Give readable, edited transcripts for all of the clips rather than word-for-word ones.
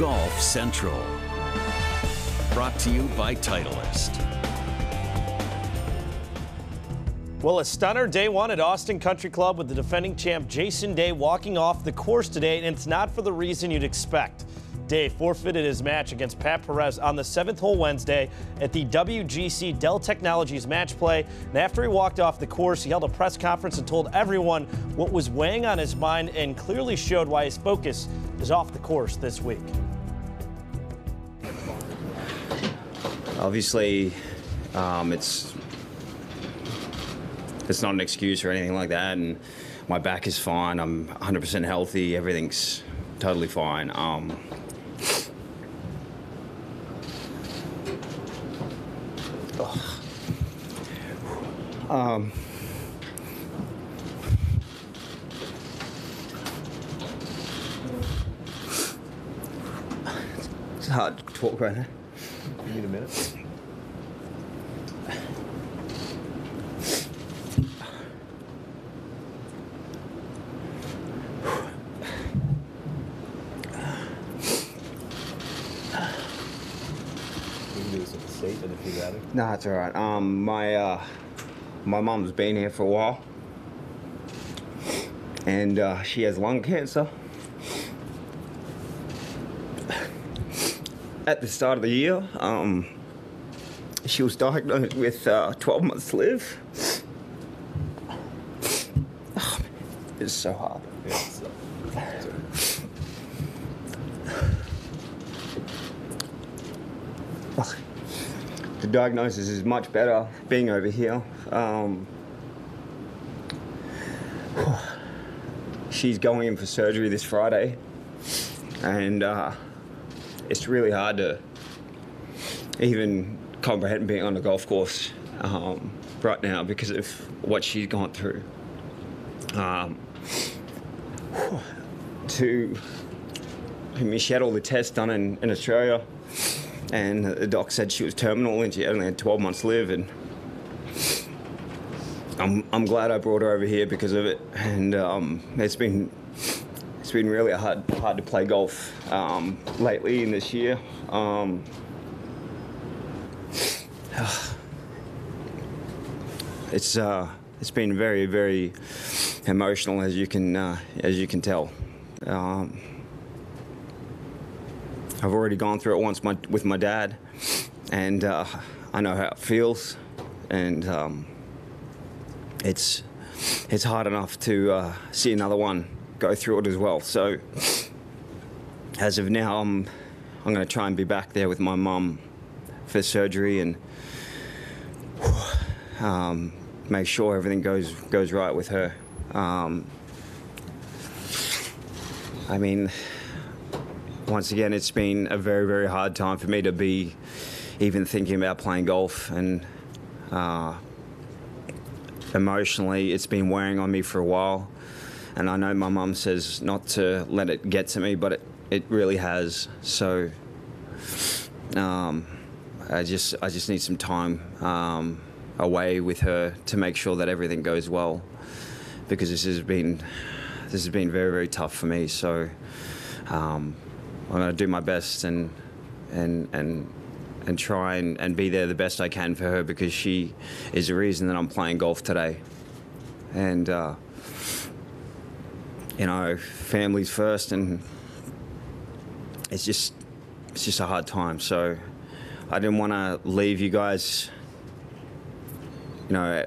Golf Central. Brought to you by Titleist. Well, a stunner day one at Austin Country Club with the defending champ Jason Day walking off the course today, and it's not for the reason you'd expect. Day forfeited his match against Pat Perez on the 7th hole Wednesday at the WGC Dell Technologies match play. And after he walked off the course, he held a press conference and told everyone what was weighing on his mind and clearly showed why his focus is off the course this week. Obviously, it's not an excuse or anything like that, and my back is fine. I'm 100% healthy. Everything's totally fine. It's hard to talk right now. You need a minute? Statement if you'd rather. No, it's all right. My mom's been here for a while, and she has lung cancer. At the start of the year, she was diagnosed with 12 months to live. Oh, it's so hard. Yeah, The diagnosis is much better being over here. She's going in for surgery this Friday, and it's really hard to even comprehend being on the golf course right now because of what she's gone through. She had all the tests done in Australia, and the doc said she was terminal and she only had 12 months to live, and I'm glad I brought her over here because of it. And it's been really hard to play golf lately in this year. It's been very, very emotional, as you can tell. I've already gone through it once with my dad, and I know how it feels, and it's hard enough to see another one go through it as well. So as of now, I'm going to try and be back there with my mum for surgery and make sure everything goes right with her. I mean, once again, it's been a very, very hard time for me to be even thinking about playing golf, and emotionally it's been wearing on me for a while, and I know my mum says not to let it get to me, but it really has. So I just need some time away with her to make sure that everything goes well, because this has been very, very tough for me. So I'm going to do my best and try and be there the best I can for her, because she is the reason that I'm playing golf today. And you know, family's first, and it's just a hard time. So I didn't want to leave you guys, you know,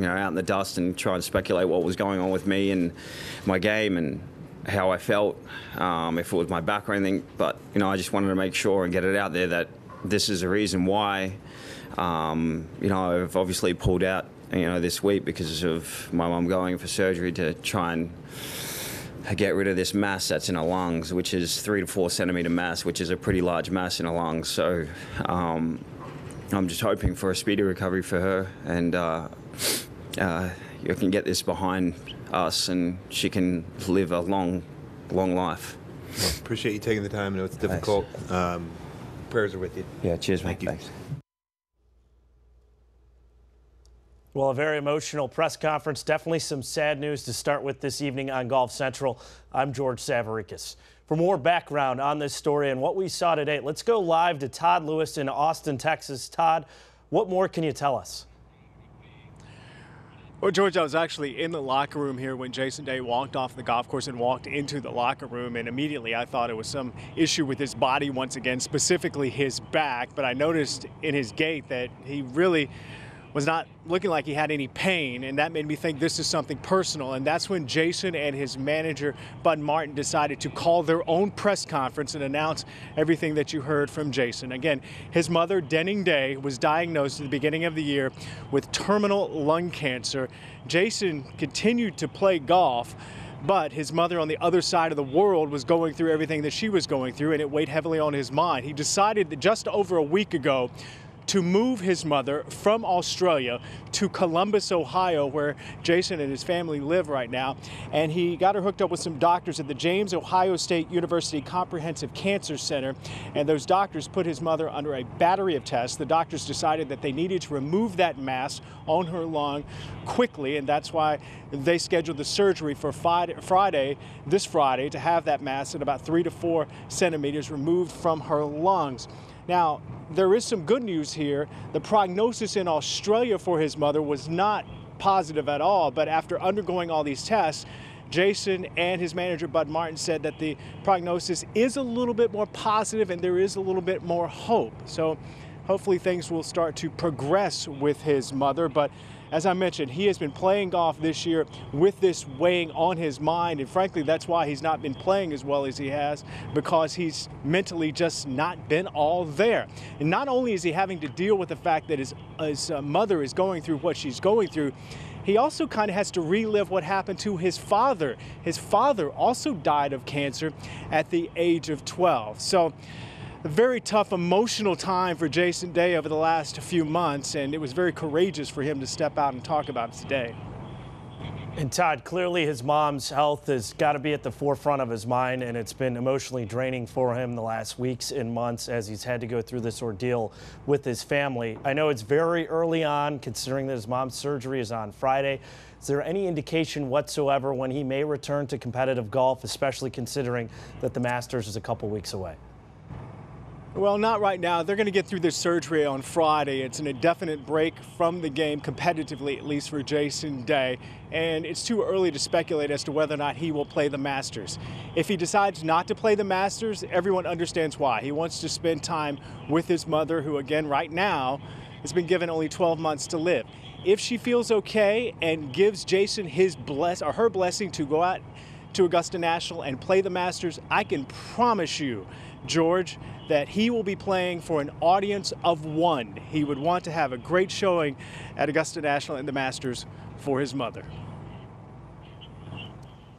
out in the dust and try and speculate what was going on with me and my game and how I felt, if it was my back or anything. But, you know, I just wanted to make sure and get it out there that this is the reason why. You know, I've obviously pulled out, you know, this week because of my mum going for surgery to try and get rid of this mass that's in her lungs, which is 3 to 4 centimeter mass, which is a pretty large mass in her lungs. So I'm just hoping for a speedy recovery for her, and you can get this behind us and she can live a long life. Well, appreciate you taking the time. I know it's difficult. Prayers are with you. Yeah, cheers, mate. Thank you. Thanks. Well, a very emotional press conference. Definitely some sad news to start with this evening on Golf Central. I'm George Savarickas. For more background on this story and what we saw today, let's go live to Todd Lewis in Austin, Texas. Todd, what more can you tell us? Well, George, I was actually in the locker room here when Jason Day walked off the golf course and walked into the locker room, and immediately I thought it was some issue with his body once again, specifically his back. But I noticed in his gait that he really was not looking like he had any pain, and that made me think this is something personal. And that's when Jason and his manager, Bud Martin, decided to call their own press conference and announce everything that you heard from Jason. Again, his mother, Denning Day, was diagnosed at the beginning of the year with terminal lung cancer. Jason continued to play golf, but his mother on the other side of the world was going through everything that she was going through, and it weighed heavily on his mind. He decided that just over a week ago to move his mother from Australia to Columbus, Ohio, where Jason and his family live right now. And he got her hooked up with some doctors at the James Ohio State University Comprehensive Cancer Center. And those doctors put his mother under a battery of tests. The doctors decided that they needed to remove that mass on her lung quickly. And that's why they scheduled the surgery for this Friday, to have that mass at about 3 to 4 centimeters removed from her lungs. Now, there is some good news here. The prognosis in Australia for his mother was not positive at all, but after undergoing all these tests, Jason and his manager, Bud Martin, said that the prognosis is a little bit more positive and there is a little bit more hope. So hopefully things will start to progress with his mother. But as I mentioned, he has been playing golf this year with this weighing on his mind, and frankly, that's why he's not been playing as well as he has, because he's mentally just not been all there. And not only is he having to deal with the fact that his mother is going through what she's going through, he also kind of has to relive what happened to his father. His father also died of cancer at the age of 12. So a very tough emotional time for Jason Day over the last few months, and it was very courageous for him to step out and talk about it today. And Todd, clearly his mom's health has got to be at the forefront of his mind, and it's been emotionally draining for him the last weeks and months as he's had to go through this ordeal with his family. I know it's very early on, considering that his mom's surgery is on Friday. Is there any indication whatsoever when he may return to competitive golf, especially considering that the Masters is a couple weeks away? Well, not right now. They're going to get through this surgery on Friday. It's an indefinite break from the game competitively, at least for Jason Day. And it's too early to speculate as to whether or not he will play the Masters. If he decides not to play the Masters, everyone understands why. He wants to spend time with his mother, who, again, right now, has been given only 12 months to live. If she feels okay and gives Jason her blessing to go out to Augusta National and play the Masters, I can promise you, George, that he will be playing for an audience of one. He would want to have a great showing at Augusta National and the Masters for his mother.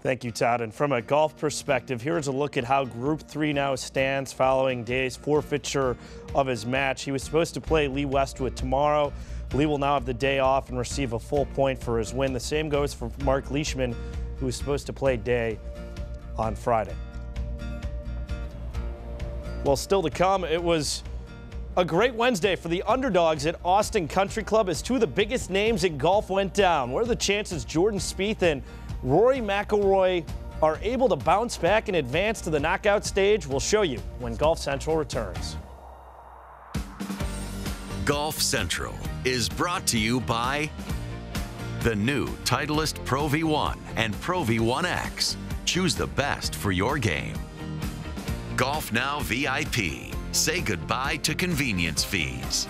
Thank you, Todd. And from a golf perspective, here's a look at how Group 3 now stands following Day's forfeiture of his match. He was supposed to play Lee Westwood tomorrow. Lee will now have the day off and receive a full point for his win. The same goes for Mark Leishman, who was supposed to play Day on Friday. Well, still to come, it was a great Wednesday for the underdogs at Austin Country Club as two of the biggest names in golf went down. What are the chances Jordan Spieth and Rory McIlroy are able to bounce back and advance to the knockout stage? We'll show you when Golf Central returns. Golf Central is brought to you by the new Titleist Pro V1 and Pro V1X. Choose the best for your game. Golf Now VIP. Say goodbye to convenience fees.